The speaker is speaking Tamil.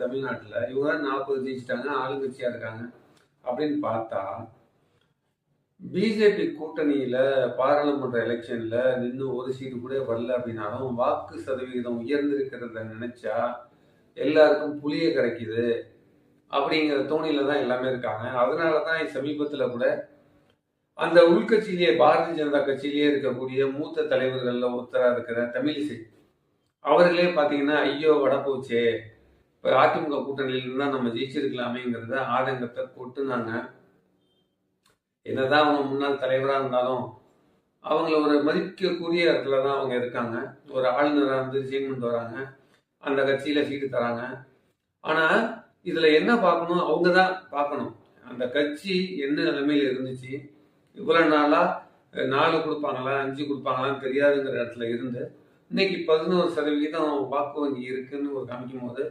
தமிழ்நாட்டில் இவங்க தான் 40 ஜெயிச்சிட்டாங்க, ஆளுங்கட்சியா இருக்காங்க அப்படின்னு பார்த்தா, பிஜேபி கூட்டணியில பாராளுமன்ற எலெக்ஷன்ல நின்று ஒரு சீட்டு கூட வரல அப்படின்னாலும் வாக்கு சதவிகிதம் உயர்ந்திருக்கிறத நினைச்சா எல்லாருக்கும் புளிய கரைக்குது அப்படிங்கிற தோணியில தான் எல்லாமே இருக்காங்க. அதனாலதான் சமீபத்துல கூட அந்த உள்கட்சியிலேயே பாரதிய ஜனதா கட்சியிலேயே இருக்கக்கூடிய மூத்த தலைவர்கள்ல ஒருத்தரா இருக்கிற தமிழிசை அவர்களே பாத்தீங்கன்னா ஐயோ வட போச்சே, இப்ப அதிமுக கூட்டணியில இருந்தா நம்ம ஜெயிச்சிருக்கலாமேங்கிறத ஆதங்கத்தை கொட்டுனாங்க. என்னதான் அவங்க முன்னாள் தலைவராக இருந்தாலும் அவங்கள ஒரு மதிக்கக்கூடிய இடத்துல தான் அவங்க இருக்காங்க. ஒரு ஆளுநராக இருந்து ரிசைன் பண்ணிட்டு வராங்க, அந்த கட்சியில சீட்டு தராங்க. ஆனா இதுல என்ன பார்க்கணும், அவங்க தான் பார்க்கணும் அந்த கட்சி என்ன நிலைமையில இருந்துச்சு, இவ்வளவு நாளா 4 கொடுப்பாங்களா 5 கொடுப்பாங்களான்னு தெரியாதுங்கிற இடத்துல இருந்து இன்னைக்கு 11% வாக்கு வங்கி இருக்குன்னு ஒரு காமிக்கும் போது